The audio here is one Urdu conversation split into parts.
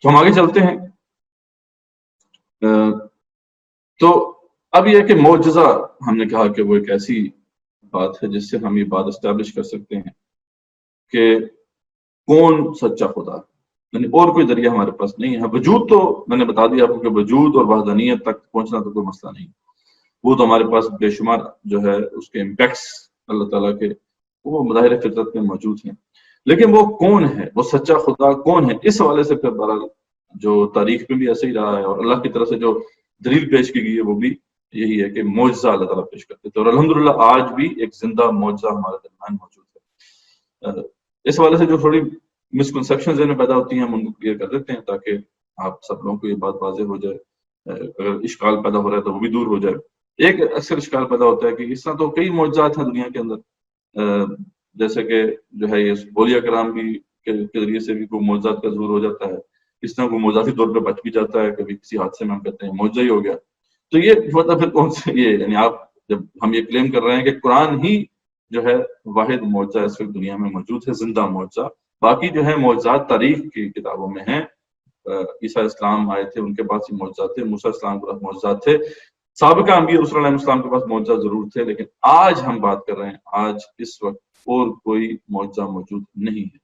تو ہم آگے چلتے ہیں. تو اب یہ کہ معجزہ ہم نے کہا کہ وہ ایک ایسی بات ہے جس سے ہم یہ بات اسٹیبلش کر سکتے ہیں کہ کون سچا خدا، یعنی اور کوئی ذریعہ ہمارے پاس نہیں ہے. وجود تو میں نے بتا دیا آپ کو کہ وجود اور وحدانیت تک پہنچنا تو کوئی مسئلہ نہیں، وہ تو ہمارے پاس بے شمار جو ہے اس کے امپیکٹس اللہ تعالیٰ کے وہ مظاہر فطرت میں موجود ہیں. لیکن وہ کون ہے، وہ سچا خدا کون ہے، اس حوالے سے پھر بہرحال جو تاریخ میں بھی ایسے ہی رہا ہے اور اللہ کی طرف سے جو دلیل پیش کی گئی ہے وہ بھی یہی ہے کہ معجزہ اللہ تعالیٰ پیش کرتے تھے. اور الحمدللہ آج بھی ایک زندہ معجزہ ہمارے درمیان موجود ہے. اس حوالے سے جو تھوڑی مسکنسیپشنز میں پیدا ہوتی ہیں ہم ان کو کلیئر کر دیتے ہیں تاکہ آپ سب لوگوں کو یہ بات واضح ہو جائے. اگر اشکال پیدا ہو رہا ہے تو وہ بھی دور ہو جائے. ایک اکثر اشکال پیدا ہوتا ہے کہ اس طرح تو کئی معجزات ہیں دنیا کے اندر، جیسے کہ جو ہے یہ اولیاء کرام بھی کے ذریعے سے بھی کوئی معجزات کا ظہور ہو جاتا ہے. اس طرح کوئی معجزاتی طور پہ بچ بھی جاتا ہے، کبھی کسی حادثے میں ہم کہتے ہیں معجزہ ہی ہو گیا. تو یہ مطلب پھر کون سے یہ، یعنی آپ جب ہم یہ کلیم کر رہے ہیں کہ قرآن ہی جو ہے واحد معجزہ اس وقت دنیا میں موجود ہے، زندہ معجزہ. باقی جو ہے معجزات تاریخ کی کتابوں میں ہیں. عیسیٰ اسلام آئے تھے، ان کے پاس ہی معجزات تھے. موسیٰ اسلام کے پاس معجزات تھے. سابقہ انبیاء رسول علیہ السلام کے پاس معجزہ ضرور تھے، لیکن آج ہم بات کر رہے ہیں آج اس وقت اور کوئی معجزہ موجود نہیں ہے.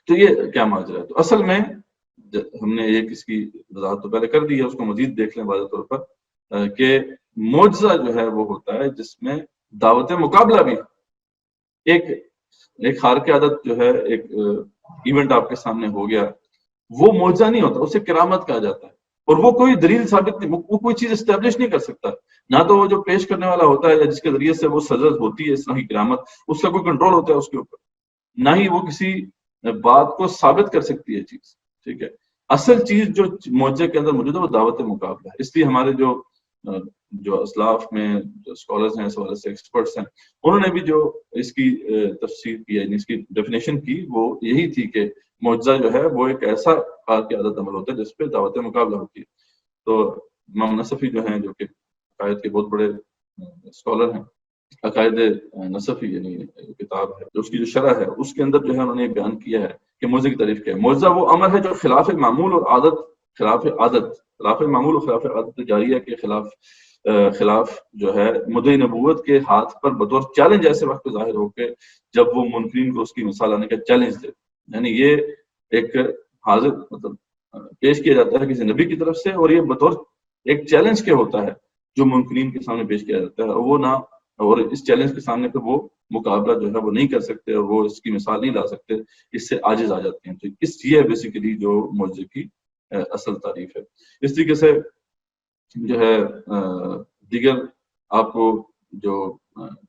تو یہ کیا ماجرا ہے؟ تو اصل میں ہم نے ایک اس کی وضاحت تو پہلے کر دی ہے، اس کو مزید دیکھ لیں واضح طور پر کہ معجزہ جو ہے وہ ہوتا ہے جس میں دعوت مقابلہ بھی. ایک خارق عادت جو ہے، ایک ایونٹ آپ کے سامنے ہو گیا، وہ معجزہ نہیں ہوتا، اسے کرامت کہا جاتا ہے. اور وہ کوئی دلیل ثابت نہیں، وہ کوئی چیز اسٹیبلش نہیں کر سکتا. نہ تو وہ جو پیش کرنے والا ہوتا ہے یا جس کے ذریعے سے وہ سرزد ہوتی ہے اس طرح کی کرامت، اس کا کوئی کنٹرول ہوتا ہے اس کے اوپر، نہ ہی وہ کسی بات کو ثابت کر سکتی ہے چیز. ٹھیک ہے، اصل چیز جو معجزے کے اندر موجود ہے وہ دعوت مقابلہ ہے. اس لیے ہمارے جو اسلاف میں جو اسکالرز ہیں، اس حوالے سے ایکسپرٹس ہیں، انہوں نے بھی جو اس کی تفسیر کی، یعنی اس کی ڈیفینیشن کی، وہ یہی تھی کہ معجزہ جو ہے وہ ایک ایسا خارق عادت عمل ہوتا ہے جس پہ دعوت مقابلہ ہوتی ہے. تو امام نصفی جو ہیں، جو کہ عقائد کے بہت بڑے اسکالر ہیں، عقائد نصفی یعنی کتاب ہے جو اس کی جو شرح ہے، اس کے اندر جو ہے انہوں نے بیان کیا ہے کہ معجزے کی تعریف کیا ہے. معجزہ وہ عمل ہے جو خلاف معمول اور خلاف معمول اور خلاف عادت جاریہ کے خلاف جو ہے مدعی نبوت کے ہاتھ پر بطور چیلنج ایسے وقت ظاہر ہو کے جب وہ منکرین کو اس کی مثال آنے کا چیلنج دے. یعنی یہ ایک حاضر مطلب پیش کیا جاتا ہے کسی نبی کی طرف سے، اور یہ بطور ایک چیلنج کے ہوتا ہے جو منکرین کے سامنے پیش کیا جاتا ہے. وہ نہ اور اس چیلنج کے سامنے پہ وہ مقابلہ جو ہے وہ نہیں کر سکتے اور وہ اس کی مثال نہیں لا سکتے، اس سے عاجز آ جاتے ہیں. تو اس یہ بیسیکلی جو معجزے کی اصل تعریف ہے. اس طریقے سے جو ہے دیگر آپ کو جو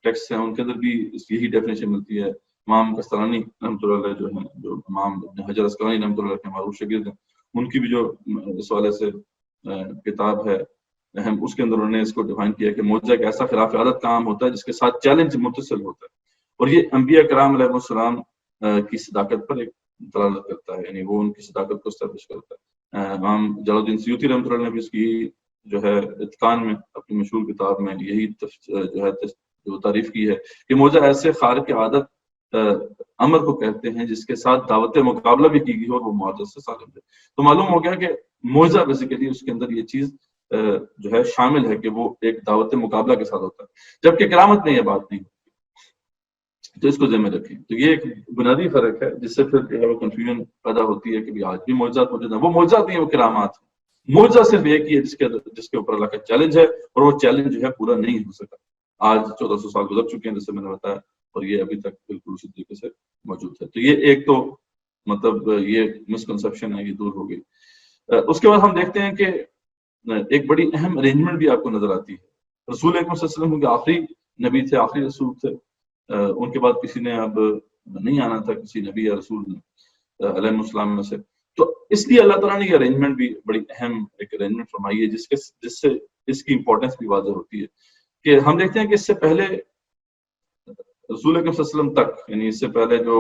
ٹیکسٹ ہیں ان کے اندر بھی یہی ڈیفینیشن ملتی ہے. امام قسطلانی رحمۃ اللہ علیہ جو ہیں، جو امام ابن حجر اسقلانی رحمۃ اللہ علیہ کے معروف شاگرد ہیں، ان کی بھی جو اس حوالے سے کتاب ہے اہم، اس کے اندر انہوں نے اس کو ڈیفائن کیا کہ معجزہ ایک ایسا خلاف عادت کام ہوتا ہے جس کے ساتھ چیلنج متصل ہوتا ہے، اور یہ انبیاء کرام علیہ السلام کی صداقت پر ایک دلالت کرتا ہے، یعنی وہ ان کی صداقت کو اسٹیبلش کرتا ہے. امام جلال الدین سیوطی رحمۃ اللہ نے بھی اس کی جو ہے اتقان میں اپنی مشہور کتاب میں یہی جو ہے جو تعریف کی ہے کہ معجزہ ایسے خارق عادت امر کو کہتے ہیں جس کے ساتھ دعوت مقابلہ بھی کی گئی اور وہ معجزہ سے سالم ہے. تو معلوم ہو گیا کہ معجزہ بیسیکلی اس کے اندر یہ چیز جو ہے شامل ہے کہ وہ ایک دعوت مقابلہ کے ساتھ ہوتا ہے، جبکہ کرامت میں یہ بات نہیں ہوتی. تو اس کو ذہن میں رکھیں. تو یہ ایک بنیادی فرق ہے جس سے پھر جو ہے وہ کنفیوژن پیدا ہوتی ہے کہ آج بھی معجزات موجود ہیں. وہ معجزات نہیں، وہ کرامات ہیں. معجزہ صرف ایک ہی ہے جس کے اوپر اللہ کا چیلنج ہے، اور وہ چیلنج جو ہے پورا نہیں ہو سکا. آج 1400 سال گزر چکے ہیں جیسے میں نے بتایا، اور یہ ابھی تک بالکل اسی طریقے سے موجود ہے. تو یہ ایک تو مطلب یہ مسکنسیپشن ہے، یہ دور ہو گئی. اس کے بعد ہم دیکھتے ہیں کہ ایک بڑی اہم ارینجمنٹ بھی آپ کو نظر آتی ہے. رسول اکرم صلی اللہ علیہ وسلم کے آخری نبی تھے، آخری رسول تھے. ان کے بعد کسی نے اب نہیں آنا تھا، کسی نبی یا رسول علیہ السلام میں سے. تو اس لیے اللہ تعالیٰ نے یہ ارینجمنٹ بھی بڑی اہم ایک ارینجمنٹ فرمائی ہے جس سے اس کی امپورٹنس بھی واضح ہوتی ہے. کہ ہم دیکھتے ہیں کہ اس سے پہلے رسول اکرم صلی اللہ علیہ وسلم تک، یعنی اس سے پہلے جو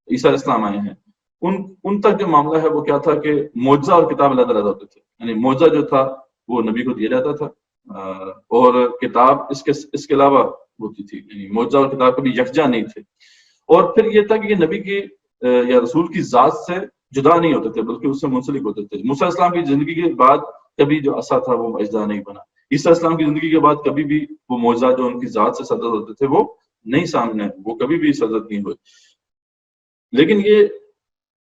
عیسیٰ اسلام آئے ہیں ان تک جو معاملہ ہے وہ کیا تھا کہ معجزہ اور کتاب علیحدہ علیحدہ ہوتے تھے. یعنی معجزہ جو تھا وہ نبی کو دیا جاتا تھا، اور کتاب اس کے علاوہ ہوتی تھی. یعنی معجزہ اور کتاب کبھی یکجا نہیں تھے. اور پھر یہ تھا کہ یہ نبی کی یا رسول کی ذات سے جدا نہیں ہوتے تھے بلکہ اس سے منسلک ہوتے تھے. موسیٰ علیہ السلام کی زندگی کے بعد کبھی جو عصا تھا وہ اجزا نہیں بنا. عیسیٰ علیہ السلام کی زندگی کے بعد کبھی بھی وہ معجزات جو ان کی ذات سے صدر ہوتے تھے وہ نہیں سامنے, وہ کبھی بھی صدر نہیں ہوئے. لیکن یہ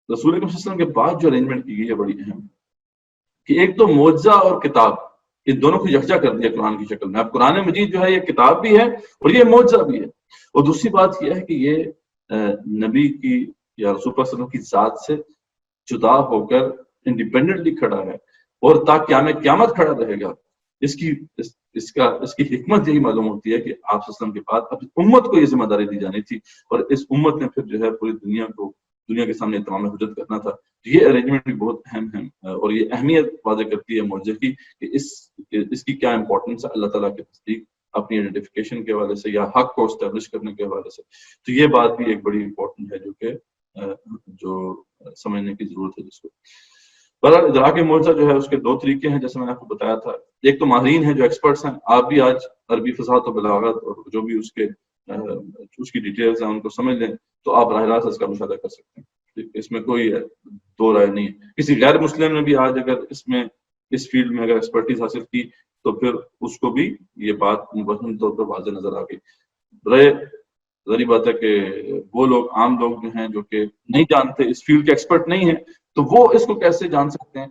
رسول اکرم صلی اللہ علیہ وسلم کے بعد جو ارینجمنٹ کی گئی ہے بڑی اہم, کہ ایک تو معجزہ اور کتاب ان دونوں کو یکجا کر دیا قرآن کی شکل میں. اب قرآن مجید جو ہے یہ کتاب بھی ہے اور یہ معجزہ بھی ہے. اور دوسری بات یہ ہے کہ یہ نبی کی یا رسول اللہ صلی اللہ علیہ وسلم کی ذات سے جدا ہو کر انڈیپینڈنٹلی کھڑا ہے اور تا قیامت کھڑا رہے گا. اس کی حکمت یہی معلوم ہوتی ہے کہ آپ صلی اللہ علیہ وسلم کے بعد اب امت کو یہ ذمہ داری دی جانی تھی اور اس امت نے پھر جو ہے پوری دنیا کے سامنے تمام حجت کرنا تھا. یہ ارینجمنٹ بھی بہت اہم ہے اور یہ اہمیت واضح کرتی ہے معجزے کی کہ اس کی کیا امپورٹنس ہے اللہ تعالیٰ کے نزدیک اپنی آئیڈینٹیفیکیشن کے حوالے سے یا حق کو اسٹیبلش کرنے کے حوالے سے. تو یہ بات بھی ایک بڑی امپورٹنٹ ہے جو سمجھنے کی ضرورت ہے جس کو. بہرحال ادراک معجزہ جو ہے اس کے دو طریقے ہیں جیسے میں نے آپ کو بتایا تھا. ایک تو ماہرین ہیں جو ایکسپرٹس ہیں, آپ بھی آج عربی فصاحت و بلاغت اور جو بھی اس کی ڈیٹیلز ہیں ان کو سمجھ لیں تو آپ براہ راست اس کا مشاہدہ کر سکتے ہیں. اس میں کوئی دو رائے نہیں ہے. کسی غیر مسلم نے بھی آج اگر اس فیلڈ میں اگر ایکسپرٹیز حاصل کی تو پھر اس کو بھی یہ بات مبہم طور پر واضح نظر آ گئی. ظاہری بات ہے کہ وہ لوگ عام لوگ جو ہیں جو کہ نہیں جانتے, اس فیلڈ کے ایکسپرٹ نہیں ہیں, تو وہ اس کو کیسے جان سکتے ہیں؟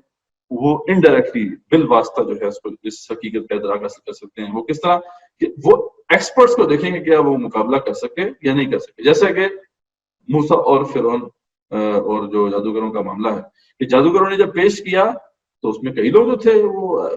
وہ انڈائریکٹلی بالواسطہ جو ہے اس حقیقت کا ادراک حاصل کر سکتے ہیں. وہ کس طرح کہ وہ ایکسپرٹس کو دیکھیں گے کیا وہ مقابلہ کر سکے یا نہیں کر سکے. جیسے کہ موسیٰ اور فرعون اور جو جادوگروں کا معاملہ ہے کہ جادوگروں نے جب پیش کیا تو اس میں کئی لوگ جو تھے وہ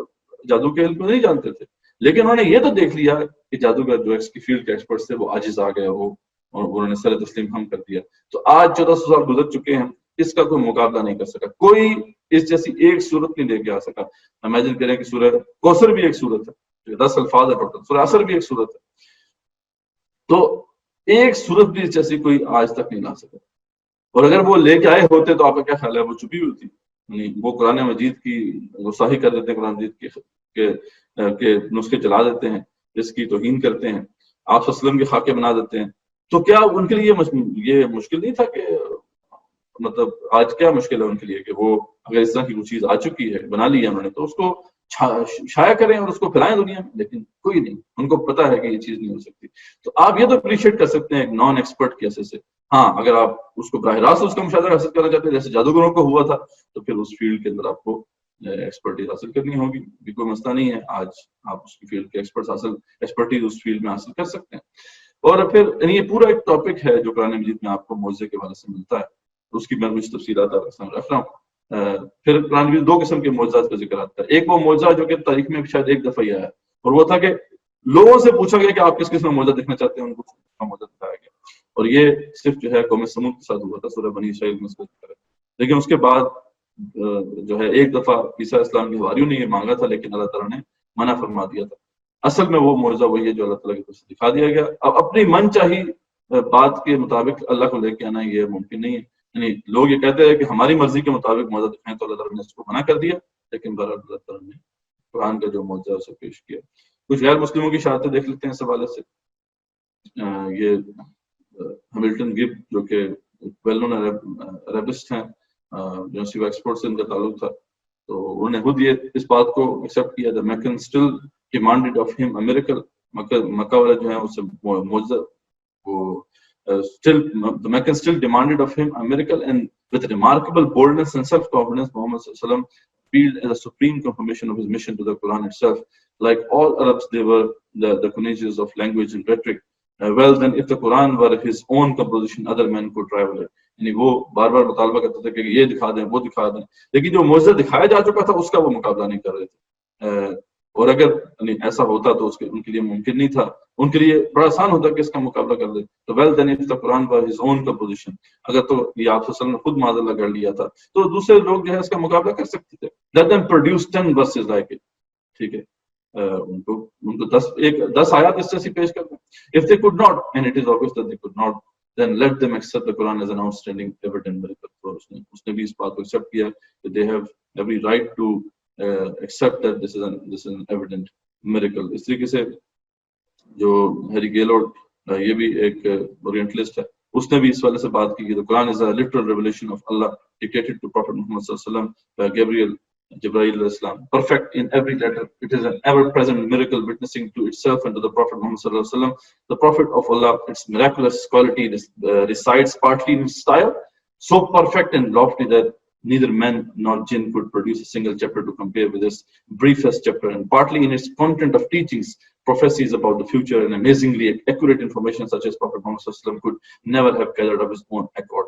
جادو کے علم کو نہیں جانتے تھے, لیکن انہوں نے یہ تو دیکھ لیا کہ جادوگر جو اس کی فیلڈ کے ایکسپرٹس تھے وہ عاجز آ گئے اور انہوں نے سر تسلیم ہم کر دیا. تو آج 1400 سال گزر چکے ہیں, اس کا کوئی مقابلہ نہیں کر سکا, کوئی اس جیسی ایک صورت نہیں لے کے آ سکا. امیجن کریں کہ سورہ کوثر بھی ایک صورت ہے, 10 الفاظ ہے ٹوٹل, سورہ عصر بھی ایک صورت ہے, تو ایک صورت بھی اس جیسی کوئی آج تک نہیں لا سکا. اور اگر وہ لے کے آئے ہوتے تو آپ کا کیا خیال ہے؟ وہ چھپی ہوئی تھی, یعنی وہ قرآن مجید کی گستاخی کر دیتے ہیں, قرآن مجید کے نسخے چلا دیتے ہیں, اس کی توہین کرتے ہیں, آپ صلی اللہ علیہ وسلم کے خاکے بنا دیتے ہیں. تو کیا ان کے لیے یہ مشکل نہیں تھا کہ مطلب آج کیا مشکل ہے ان کے لیے کہ وہ اگر اس طرح کی کوئی چیز آ چکی ہے, بنا لی ہے انہوں نے, تو اس کو شائع کریں اور اس کو پھیلائیں دنیا میں؟ لیکن کوئی نہیں, ان کو پتا ہے کہ یہ چیز نہیں ہو سکتی. تو آپ یہ تو اپریشیٹ کر سکتے ہیں ایک نان ایکسپرٹ کے حیثیت سے. ہاں, اگر آپ اس کو براہ راست اس کا مشاہدہ حاصل کرنا چاہتے ہیں جیسے جادوگروں کو ہوا تھا تو پھر اس فیلڈ کے اندر آپ کو ایکسپرٹیز حاصل کرنی ہوگی, بھی کوئی مسئلہ نہیں ہے. آج آپ اس کی فیلڈ کے ایکسپرٹیز اس فیلڈ میں حاصل کر سکتے ہیں. اور پھر یہ پورا ایک ٹاپک ہے جو قرآن مجید میں آپ کو معجزے کے حوالے سے ملتا ہے, اس کی میں کچھ تفصیلات رکھ رہا ہوں. پھر قرآن مجید دو قسم کے معجزات کا ذکر آتا ہے. ایک وہ معجزہ جو کہ تاریخ میں شاید ایک دفعہ ہی آیا, اور وہ تھا کہ لوگوں سے پوچھا گیا کہ آپ کس قسم معجزہ دیکھنا چاہتے ہیں, ان کو معجزہ دکھایا گیا. اور یہ صرف جو ہے قوم سمود کے ساتھ ہوا تھا, سورہ بنی اسرائیل میں اس کا ذکر ہے. لیکن اس کے بعد جو ہے ایک دفعہ عیسیٰ علیہ السلام کے حواریوں نے یہ مانگا تھا, لیکن اللہ تعالیٰ نے منع فرما دیا تھا. اصل میں وہ معجزہ وہی ہے جو اللہ تعالیٰ کی طرف سے دکھا دیا گیا. اب اپنی من چاہی بات کے مطابق اللہ کو لے کے آنا یہ ممکن نہیں ہے. یعنی لوگ یہ کہتے ہیں کہ ہماری مرضی کے مطابق معجزہ دکھائیں, تو اللہ تعالیٰ نے اس کو منع کر دیا. لیکن بہرحال اللہ تعالیٰ نے قرآن کا جو معجزہ اسے پیش کیا. کچھ غیر مسلموں کی شہادتیں دیکھ لیتے ہیں اس حوالے سے. یہ ہیملٹن گب جو کہ ویل نون عربسٹ ہیں, یونیورسٹی آف آکسفورڈ سے ان کا تعلق تھا, تو انہوں نے خود یہ اس بات کو ایکسیپٹ کیا that Meccan still demanded of him a miracle. مکہ والے جو ہیں اس سے معجزہ وہ the Meccan still demanded of him a miracle, and with remarkable boldness and self-confidence Muhammad sallallahu alaihi wasallam appealed as a supreme confirmation of his mission to the Quran itself. Like all Arabs, they were the connoisseurs of language and rhetoric. Well then, if the Quran were his own composition, other men could rival it. یعنی وہ بار بار مطالبہ کرتے تھے کہ یہ دکھا دیں, وہ دکھا دیں, لیکن جو معجزہ دکھایا جا چکا تھا اس کا وہ مقابلہ نہیں کر رہے تھے. اور اگر ایسا ہوتا تو ان کے لیے ممکن نہیں تھا, ان کے لیے بڑا آسان ہوتا کہ اس کا مقابلہ کر دے. تو well then of the Quran was his own composition, اگر تو یہ آپ صلی اللہ علیہ وسلم نے خود معاذ اللہ کر لیا تھا تو دوسرے لوگ جو ہے اس کا مقابلہ کر سکتے تھے. let them produce 10 verses like it. ٹھیک ہے, ان کو 10 آیات اس سے پیش کر دیں. if they could not, and it is obvious that they could not, then let them accept the Quran as an outstanding evident miracle. اس نے بھی اس بات کو accept کیا کہ they have every right to accept that this is an evident miracle. اس طریقے سے جو ہیری گیلورڈ, یہ بھی ایک اورینٹلسٹ ہے, اس نے بھی اس والے سے بات کی کہ the Quran is a literal revelation of Allah dictated to Prophet Muhammad sallallahu alaihi wasallam by Jibreel alayhi salam, perfect in every letter. It is an ever-present miracle witnessing to itself and to the Prophet Muhammad sallallahu alaihi wasallam. The Prophet of Allah, its miraculous quality resides partly in style, so perfect and lofty that neither man nor jinn could produce a single chapter to compare with this briefest chapter, and partly in its content of teachings, prophecies about the future, and amazingly accurate information such as Prophet Muhammad sallallahu alaihi wasallam could never have gathered of his own accord.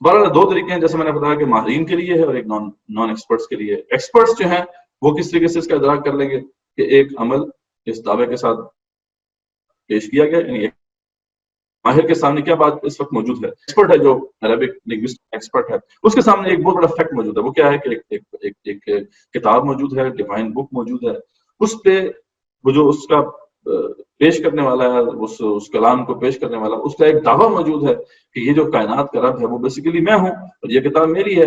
بہرحال دو طریقے ہیں جیسے میں نے بتایا کہ ماہرین کے لیے ہے اور ایک نان ایکسپرٹس کے لیے. ایکسپرٹس جو ہیں وہ کس طریقے سے اس کا ادراک کر لیں گے کہ ایک عمل اس دعوے کے ساتھ پیش کیا گیا, یعنی ماہر کے سامنے کیا بات اس وقت موجود ہے. ایکسپرٹ ہے جو عربک لنگوسٹ ایکسپرٹ ہے, اس کے سامنے ایک بہت بڑا فیکٹ موجود ہے. وہ کیا ہے کہ ایک کتاب موجود ہے, ڈیوائن بک موجود ہے, اس پہ وہ جو اس کا پیش کرنے والا ہے, اس کلام کو پیش کرنے والا, اس کا ایک دعویٰ موجود ہے کہ یہ جو کائنات کا رب ہے وہ بیسیکلی میں ہوں اور یہ کتاب میری ہے,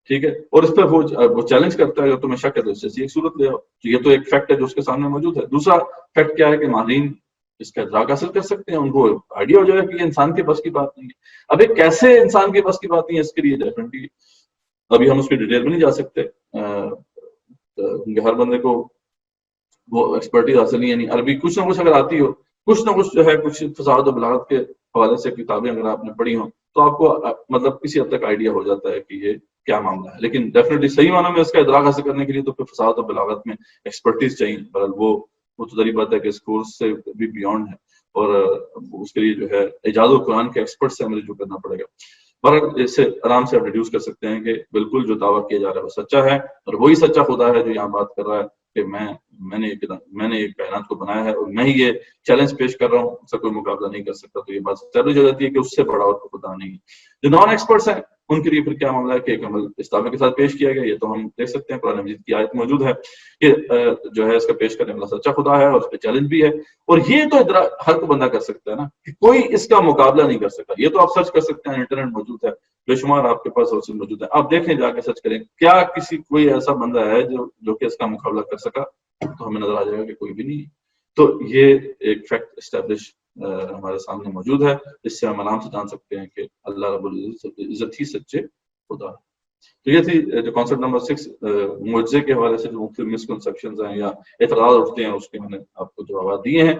ٹھیک ہے. اور اس پہ وہ چیلنج کرتا ہے, اگر تمہیں شک ہے تو اس جیسی ایک صورت لے آؤ. تو یہ تو ایک فیکٹ ہے جو اس کے سامنے موجود ہے. دوسرا فیکٹ کیا ہے کہ ماہرین اس کا ادراک حاصل کر سکتے ہیں, ان کو آئیڈیا ہو جائے کہ یہ انسان کے بس کی بات نہیں ہے. اب یہ کیسے انسان کے بس کی بات نہیں ہے, اس کے لیے ڈیفینیٹلی ابھی ہم اس کی ڈیٹیل میں نہیں جا سکتے, کیونکہ ہر بندے کو وہ ایکسپرٹیز حاصل نہیں ہے. نہیں عربی کچھ نہ کچھ اگر آتی ہو, کچھ نہ کچھ جو ہے, کچھ فصاحت و بلاغت کے حوالے سے کتابیں اگر آپ نے پڑھی ہوں تو آپ کو مطلب کسی حد تک آئیڈیا ہو جاتا ہے کہ یہ کیا معاملہ ہے. لیکن ڈیفینیٹلی صحیح معنوں میں اس کا ادراک حاصل کرنے کے لیے تو پھر فصاحت و بلاغت میں ایکسپرٹیز چاہیے. بہرحال وہ تو ذریعہ بات ہے کہ اس کورس سے بھی بیونڈ ہے, اور اس کے لیے جو ہے ایجاز القرآن کے ایکسپرٹ سے ہمیں رجوع کرنا پڑے گا. بہرحال اس سے آرام سے آپ ڈیڈیوس کر سکتے ہیں کہ بالکل جو دعویٰ کیا جا رہا ہے وہ سچا ہے, اور وہی سچا خدا ہے جو یہاں بات کر رہا ہے کہ میں نے یہ کائنات کو بنایا ہے اور میں ہی یہ چیلنج پیش کر رہا ہوں, اس سے کوئی مقابلہ نہیں کر سکتا. تو یہ بات اسٹیبلش ہو جاتی ہے کہ اس سے بڑا اور خدا نہیں ہے. جو نان ایکسپرٹس ہیں ان کے لیے پھر کیا معاملہ ہے کہ ایک عمل اس دعوے کے ساتھ پیش کیا گیا, یہ تو ہم دیکھ سکتے ہیں, قرآن مجید کی آیت موجود ہے کہ جو ہے اس کا پیش کرنے والا سچا خدا ہے اور اس پہ چیلنج بھی ہے. اور یہ تو ہر کو بندہ کر سکتا ہے نا, کہ کوئی اس کا مقابلہ نہیں کر سکتا. یہ تو آپ سرچ کر سکتے ہیں, انٹرنیٹ موجود ہے, بے شمار آپ کے پاس سورسز موجود ہیں, آپ دیکھیں جا کے سرچ کریں کیا کوئی ایسا بندہ ہے جو کہ اس کا مقابلہ کر سکا, تو ہمیں نظر آ جائے گا کہ کوئی بھی نہیں. تو یہ ایک فیکٹ اسٹیبلش ہمارے سامنے موجود ہے, اس سے ہم آرام سے جان سکتے ہیں کہ اللہ رب العزت ہی سچے خدا. تو یہ تھی جو کانسیپٹ نمبر 6, معجزے کے حوالے سے جو مختلف مسکنسپشنز ہیں یا اعتراض اٹھتے ہیں, اس کے میں نے آپ کو جوابات دیے ہیں.